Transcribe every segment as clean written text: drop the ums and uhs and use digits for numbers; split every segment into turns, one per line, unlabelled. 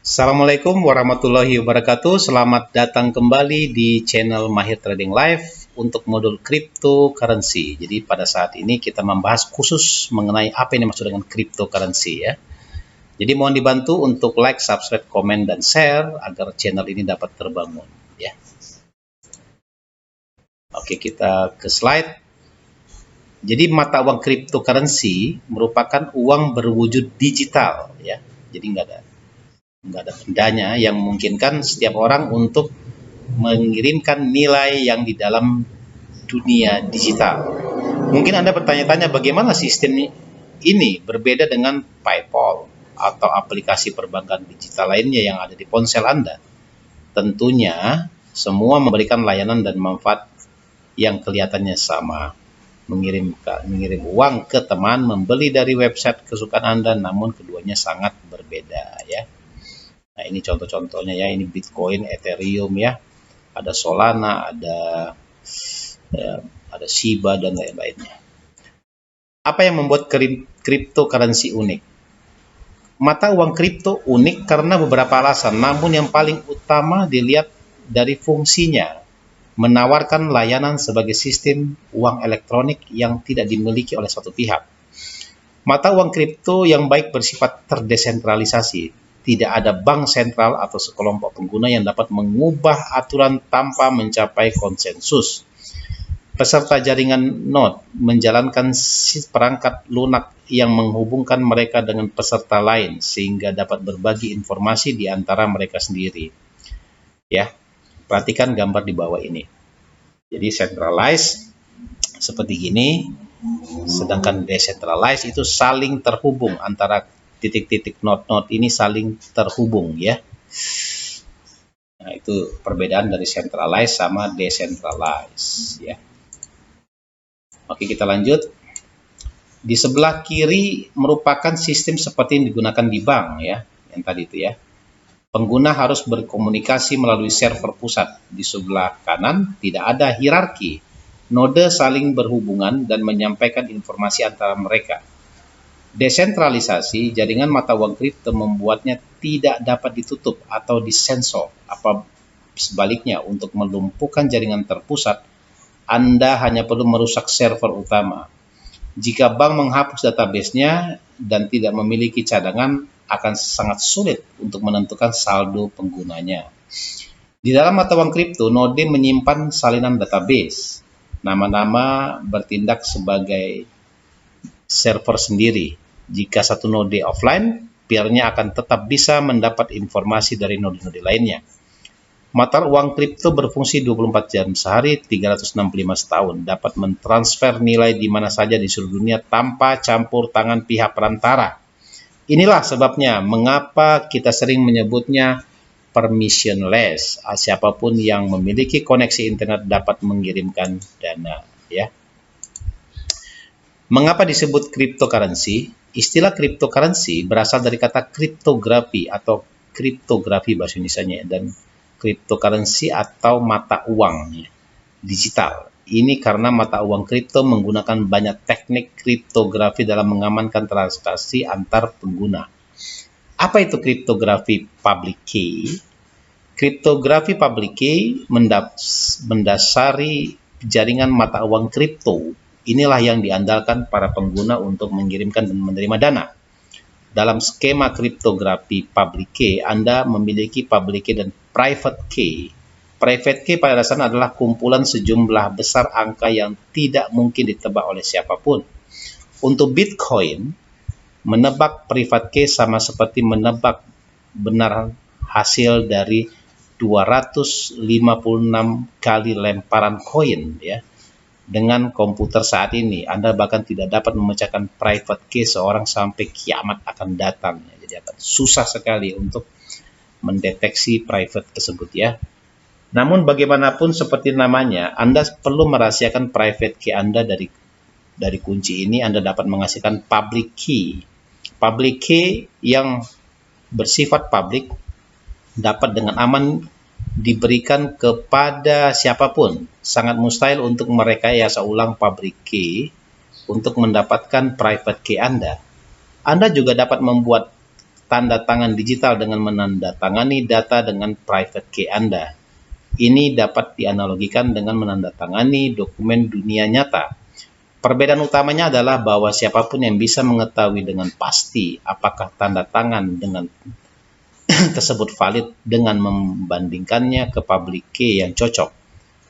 Assalamualaikum warahmatullahi wabarakatuh. Selamat datang kembali di channel Mahir Trading Live untuk modul cryptocurrency. Jadi pada saat ini kita membahas khusus mengenai apa yang dimaksud dengan cryptocurrency ya. Jadi mohon dibantu untuk like, subscribe, komen, dan share agar channel ini dapat terbangun ya. Oke, kita ke slide. Jadi mata uang cryptocurrency merupakan uang berwujud digital ya. Jadi nggak ada bendanya yang memungkinkan setiap orang untuk mengirimkan nilai yang di dalam dunia digital. Mungkin Anda bertanya-tanya bagaimana sistem ini berbeda dengan PayPal atau aplikasi perbankan digital lainnya yang ada di ponsel Anda. Tentunya semua memberikan layanan dan manfaat yang kelihatannya sama. Mengirim uang ke teman, membeli dari website kesukaan Anda, namun keduanya sangat berbeda ya. Nah, ini contoh-contohnya ya, ini Bitcoin, Ethereum ya, ada Solana, ada Shiba dan lain-lainnya. Apa yang membuat cryptocurrency unik? Mata uang kripto unik karena beberapa alasan, namun yang paling utama dilihat dari fungsinya. Menawarkan layanan sebagai sistem uang elektronik yang tidak dimiliki oleh suatu pihak. Mata uang kripto yang baik bersifat terdesentralisasi. Tidak ada bank sentral atau sekelompok pengguna yang dapat mengubah aturan tanpa mencapai konsensus. Peserta jaringan node menjalankan perangkat lunak yang menghubungkan mereka dengan peserta lain sehingga dapat berbagi informasi di antara mereka sendiri. Ya, perhatikan gambar di bawah ini. Jadi centralized seperti gini, sedangkan decentralized itu saling terhubung antara titik-titik node-node ini saling terhubung ya. Nah, itu perbedaan dari centralized sama decentralized ya. Oke, kita lanjut. Di sebelah kiri merupakan sistem seperti yang digunakan di bank ya, yang tadi itu ya. Pengguna harus berkomunikasi melalui server pusat. Di sebelah kanan tidak ada hierarki. Node saling berhubungan dan menyampaikan informasi antara mereka. Desentralisasi jaringan mata uang kripto membuatnya tidak dapat ditutup atau disensor. Sebaliknya, untuk melumpuhkan jaringan terpusat, Anda hanya perlu merusak server utama. Jika bank menghapus database-nya dan tidak memiliki cadangan, akan sangat sulit untuk menentukan saldo penggunanya. Di dalam mata uang kripto, node menyimpan salinan database. Nama-nama bertindak sebagai server sendiri. Jika satu node offline, peer-nya akan tetap bisa mendapat informasi dari node-node lainnya. Mata uang kripto berfungsi 24 jam sehari, 365 tahun, dapat mentransfer nilai di mana saja di seluruh dunia tanpa campur tangan pihak perantara. Inilah sebabnya mengapa kita sering menyebutnya permissionless. Siapapun yang memiliki koneksi internet dapat mengirimkan dana ya. Mengapa disebut cryptocurrency? Istilah cryptocurrency berasal dari kata kriptografi atau kriptografi bahasa Indonesianya dan cryptocurrency atau mata uang ya, digital. Ini karena mata uang kripto menggunakan banyak teknik kriptografi dalam mengamankan transaksi antar pengguna. Apa itu kriptografi public key? Kriptografi public key mendasari jaringan mata uang kripto. Inilah yang diandalkan para pengguna untuk mengirimkan dan menerima dana. Dalam skema kriptografi public key, Anda memiliki public key dan private key. Private key pada dasarnya adalah kumpulan sejumlah besar angka yang tidak mungkin ditebak oleh siapapun. Untuk Bitcoin, menebak private key sama seperti menebak benar hasil dari 256 kali lemparan koin ya. Dengan komputer saat ini, Anda bahkan tidak dapat memecahkan private key seorang sampai kiamat akan datang. Jadi akan susah sekali untuk mendeteksi private tersebut ya. Namun bagaimanapun seperti namanya, Anda perlu merahasiakan private key Anda dari kunci ini. Anda dapat menghasilkan public key. Public key yang bersifat publik dapat dengan aman diberikan kepada siapapun. Sangat mustahil untuk merekayasa ulang public key untuk mendapatkan private key Anda. Anda juga dapat membuat tanda tangan digital dengan menandatangani data dengan private key Anda. Ini dapat dianalogikan dengan menandatangani dokumen dunia nyata. Perbedaan utamanya adalah bahwa siapapun yang bisa mengetahui dengan pasti apakah tanda tangan dengan tersebut valid dengan membandingkannya ke public key yang cocok.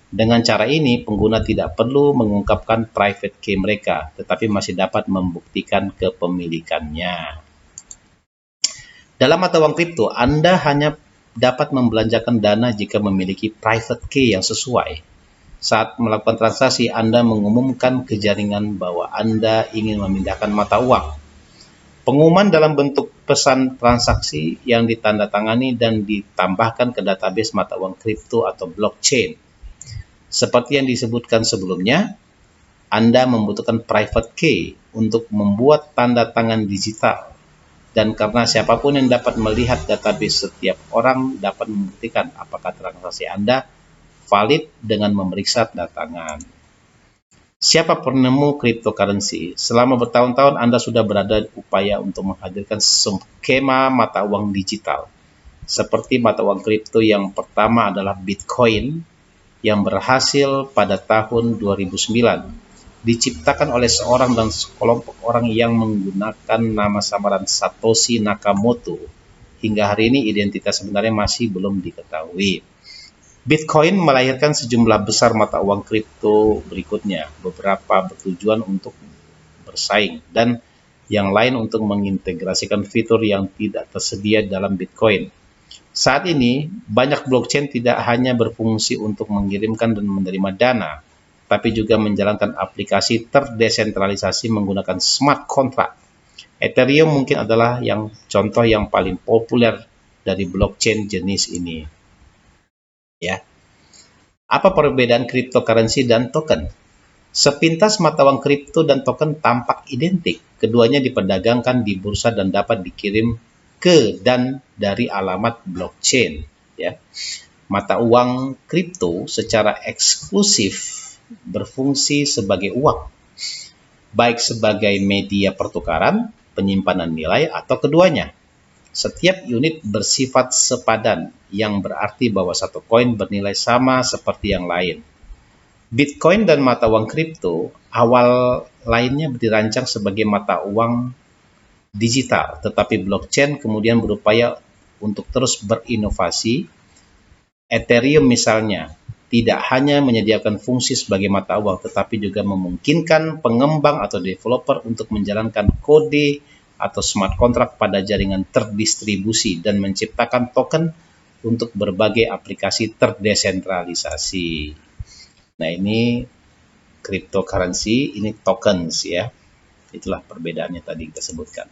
Dengan cara ini, pengguna tidak perlu mengungkapkan private key mereka, tetapi masih dapat membuktikan kepemilikannya. Dalam mata uang kripto, Anda hanya dapat membelanjakan dana jika memiliki private key yang sesuai. Saat melakukan transaksi, Anda mengumumkan ke jaringan bahwa Anda ingin memindahkan mata uang. Pengumuman dalam bentuk pesan transaksi yang ditandatangani dan ditambahkan ke database mata uang kripto atau blockchain. Seperti yang disebutkan sebelumnya, Anda membutuhkan private key untuk membuat tanda tangan digital. Dan karena siapapun yang dapat melihat database, setiap orang dapat membuktikan apakah transaksi Anda valid dengan memeriksa tanda tangan. Siapa penemu cryptocurrency? Selama bertahun-tahun Anda sudah berada upaya untuk menghadirkan skema mata uang digital. Seperti mata uang kripto yang pertama adalah Bitcoin yang berhasil pada tahun 2009. Diciptakan oleh seorang dan sekelompok orang yang menggunakan nama samaran Satoshi Nakamoto. Hingga hari ini identitas sebenarnya masih belum diketahui. Bitcoin melahirkan sejumlah besar mata uang kripto berikutnya, beberapa bertujuan untuk bersaing dan yang lain untuk mengintegrasikan fitur yang tidak tersedia dalam Bitcoin. Saat ini, banyak blockchain tidak hanya berfungsi untuk mengirimkan dan menerima dana, tapi juga menjalankan aplikasi terdesentralisasi menggunakan smart contract. Ethereum mungkin adalah contoh yang paling populer dari blockchain jenis ini. Ya. Apa perbedaan cryptocurrency dan token? Sepintas mata uang kripto dan token tampak identik. Keduanya diperdagangkan di bursa dan dapat dikirim ke dan dari alamat blockchain. Ya. Mata uang kripto secara eksklusif berfungsi sebagai uang, baik sebagai media pertukaran, penyimpanan nilai, atau keduanya. Setiap unit bersifat sepadan, yang berarti bahwa satu koin bernilai sama seperti yang lain. Bitcoin dan mata uang kripto awal lainnya dirancang sebagai mata uang digital, tetapi blockchain kemudian berupaya untuk terus berinovasi. Ethereum misalnya, tidak hanya menyediakan fungsi sebagai mata uang, tetapi juga memungkinkan pengembang atau developer untuk menjalankan kode atau smart contract pada jaringan terdistribusi dan menciptakan token untuk berbagai aplikasi terdesentralisasi. Nah, ini cryptocurrency, ini tokens ya. Itulah perbedaannya tadi kita sebutkan.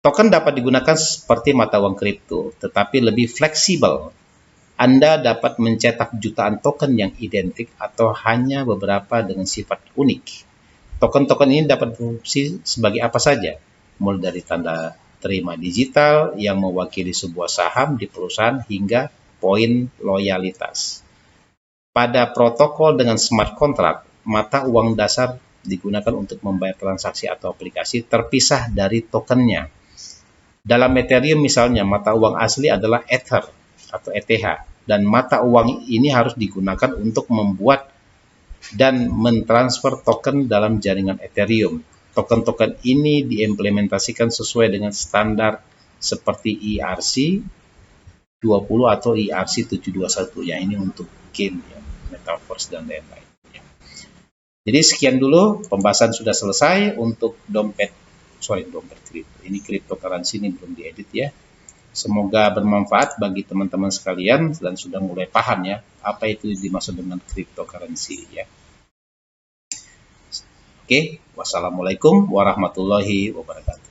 Token dapat digunakan seperti mata uang kripto, tetapi lebih fleksibel. Anda dapat mencetak jutaan token yang identik atau hanya beberapa dengan sifat unik. Token-token ini dapat berfungsi sebagai apa saja, mulai dari tanda terima digital yang mewakili sebuah saham di perusahaan hingga poin loyalitas. Pada protokol dengan smart contract, mata uang dasar digunakan untuk membayar transaksi atau aplikasi terpisah dari tokennya. Dalam Ethereum misalnya, mata uang asli adalah Ether atau ETH, dan mata uang ini harus digunakan untuk membuat dan mentransfer token dalam jaringan Ethereum. Token-token ini diimplementasikan sesuai dengan standar seperti ERC-20 atau ERC-721. Ya, ini untuk game, ya, metaverse dan lain-lain. Ya. Jadi sekian dulu, pembahasan sudah selesai untuk dompet kripto. Ini cryptocurrency, ini belum diedit ya. Semoga bermanfaat bagi teman-teman sekalian dan sudah mulai paham ya apa itu dimaksud dengan cryptocurrency ya. Oke, wassalamualaikum warahmatullahi wabarakatuh.